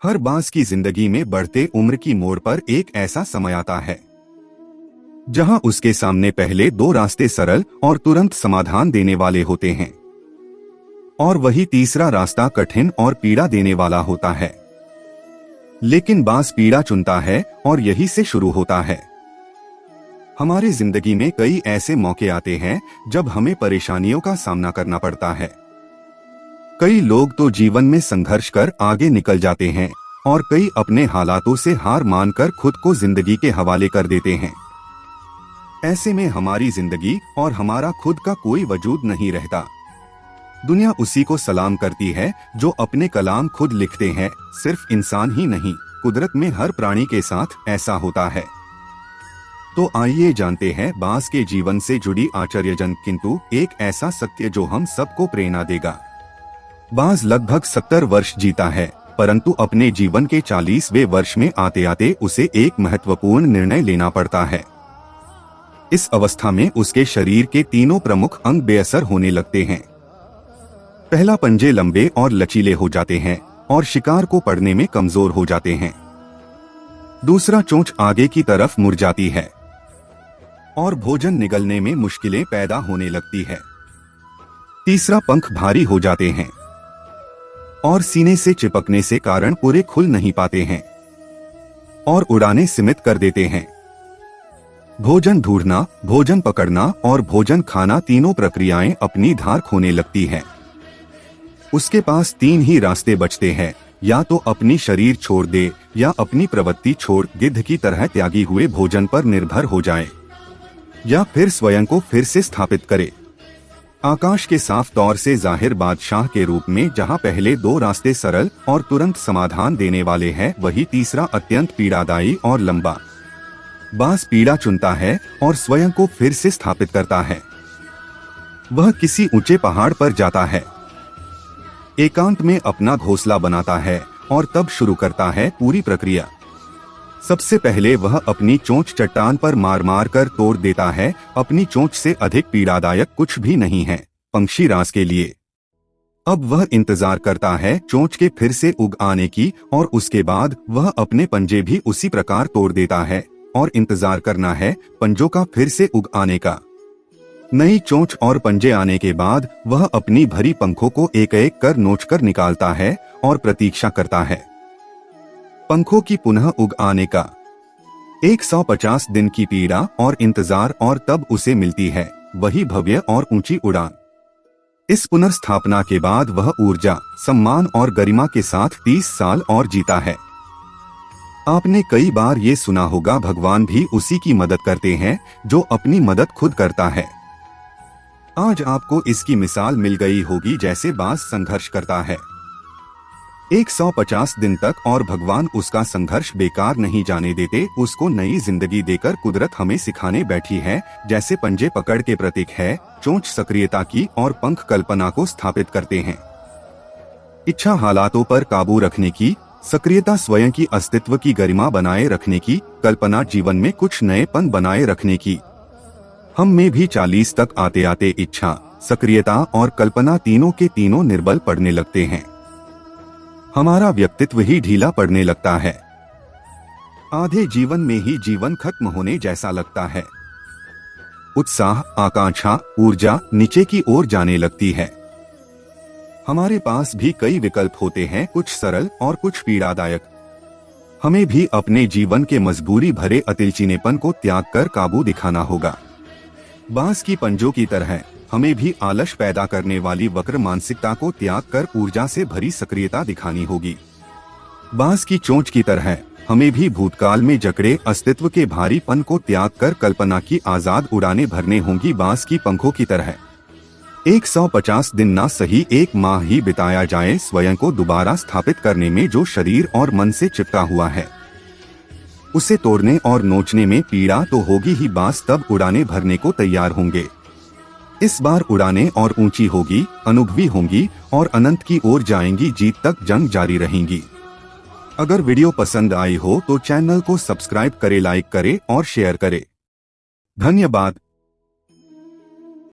हर बांस की जिंदगी में बढ़ते उम्र की मोड़ पर एक ऐसा समय आता है जहां उसके सामने पहले दो रास्ते सरल और तुरंत समाधान देने वाले होते हैं और वही तीसरा रास्ता कठिन और पीड़ा देने वाला होता है। लेकिन बांस पीड़ा चुनता है और यही से शुरू होता है। हमारी जिंदगी में कई ऐसे मौके आते हैं जब हमें परेशानियों का सामना करना पड़ता है। कई लोग तो जीवन में संघर्ष कर आगे निकल जाते हैं और कई अपने हालातों से हार मानकर खुद को जिंदगी के हवाले कर देते हैं। ऐसे में हमारी जिंदगी और हमारा खुद का कोई वजूद नहीं रहता। दुनिया उसी को सलाम करती है जो अपने कलाम खुद लिखते हैं। सिर्फ इंसान ही नहीं, कुदरत में हर प्राणी के साथ ऐसा होता है। तो आइए जानते हैं बांस के जीवन से जुड़ी आश्चर्यजनक किंतु एक ऐसा सत्य जो हम सबको प्रेरणा देगा। बांस लगभग 70 वर्ष जीता है, परंतु अपने जीवन के 40वें वर्ष में आते आते उसे एक महत्वपूर्ण निर्णय लेना पड़ता है। इस अवस्था में उसके शरीर के तीनों प्रमुख अंग बेअसर होने लगते हैं। पहला, पंजे लंबे और लचीले हो जाते हैं और शिकार को पकड़ने में कमजोर हो जाते हैं। दूसरा, चोंच आगे की तरफ मुड़ जाती है और भोजन निगलने में मुश्किलें पैदा होने लगती है। तीसरा, पंख भारी हो जाते हैं और सीने से चिपकने से कारण पूरे खुल नहीं पाते हैं और उड़ानें सीमित कर देते हैं। भोजन ढूंढना, भोजन पकड़ना और भोजन खाना तीनों प्रक्रियाएं अपनी धार खोने लगती हैं। उसके पास 3 ही रास्ते बचते हैं, या तो अपनी शरीर छोड़ दे या अपनी प्रवृत्ति छोड़ गिद्ध की तरह त्यागी हुए भोजन पर निर्भर हो जाए, या फिर स्वयं को फिर से स्थापित करे। आकाश के साफ तौर से जाहिर बादशाह के रूप में जहां पहले 2 रास्ते सरल और तुरंत समाधान देने वाले हैं, वही तीसरा अत्यंत पीड़ादायी और लंबा। बांस पीड़ा चुनता है और स्वयं को फिर से स्थापित करता है। वह किसी ऊंचे पहाड़ पर जाता है, एकांत में अपना घोंसला बनाता है और तब शुरू करता है पूरी प्रक्रिया। सबसे पहले वह अपनी चोंच चट्टान पर मार मार कर तोड़ देता है। अपनी चोंच से अधिक पीड़ादायक कुछ भी नहीं है पंक्षी राज के लिए। अब वह इंतजार करता है चोंच के फिर से उग आने की और उसके बाद वह अपने पंजे भी उसी प्रकार तोड़ देता है और इंतजार करना है पंजों का फिर से उग आने का। नई चोंच और पंजे आने के बाद वह अपनी भरी पंखों को एक एक कर नोचकर निकालता है और प्रतीक्षा करता है पंखों की पुनः उग आने का। 150 दिन की पीड़ा और इंतजार और तब उसे मिलती है वही भव्य और ऊंची उड़ान। इस पुनर्स्थापना के बाद वह ऊर्जा, सम्मान और गरिमा के साथ 30 साल और जीता है। आपने कई बार ये सुना होगा, भगवान भी उसी की मदद करते हैं जो अपनी मदद खुद करता है। आज आपको इसकी मिसाल मिल गई होगी जैसे बांस संघर्ष करता है 150 दिन तक और भगवान उसका संघर्ष बेकार नहीं जाने देते। उसको नई जिंदगी देकर कुदरत हमें सिखाने बैठी है। जैसे पंजे पकड़ के प्रतीक है, चोंच सक्रियता की और पंख कल्पना को स्थापित करते हैं। इच्छा हालातों पर काबू रखने की, सक्रियता स्वयं की अस्तित्व की गरिमा बनाए रखने की, कल्पना जीवन में कुछ नएपन बनाए रखने की। हम में भी 40 तक आते आते इच्छा, सक्रियता और कल्पना तीनों के तीनों निर्बल पड़ने लगते हैं। हमारा व्यक्तित्व ही ढीला पड़ने लगता है। आधे जीवन में ही जीवन खत्म होने जैसा लगता है। उत्साह, आकांक्षा, ऊर्जा नीचे की ओर जाने लगती है। हमारे पास भी कई विकल्प होते हैं, कुछ सरल और कुछ पीड़ादायक। हमें भी अपने जीवन के मजबूरी भरे अतिलचीनेपन को त्याग कर काबू दिखाना होगा। बांस की पंजों की तरह हमें भी आलस पैदा करने वाली वक्र मानसिकता को त्याग कर ऊर्जा से भरी सक्रियता दिखानी होगी। बांस की चोंच की तरह हमें भी भूतकाल में जकड़े अस्तित्व के भारीपन को त्याग कर कल्पना की आजाद उड़ानें भरने होंगी। बांस की पंखों की तरह 150 दिन ना सही 1 माह ही बिताया जाए स्वयं को दोबारा स्थापित करने में। जो शरीर और मन से चिपका हुआ है उसे तोड़ने और नोचने में पीड़ा तो होगी ही, बांस तब उड़ानें भरने को तैयार होंगे। इस बार उड़ानें और ऊंची होगी, अनुभवी होंगी और अनंत की ओर जाएंगी। जीत तक जंग जारी रहेंगी। अगर वीडियो पसंद आई हो तो चैनल को सब्सक्राइब करें, लाइक करें और शेयर करें। धन्यवाद।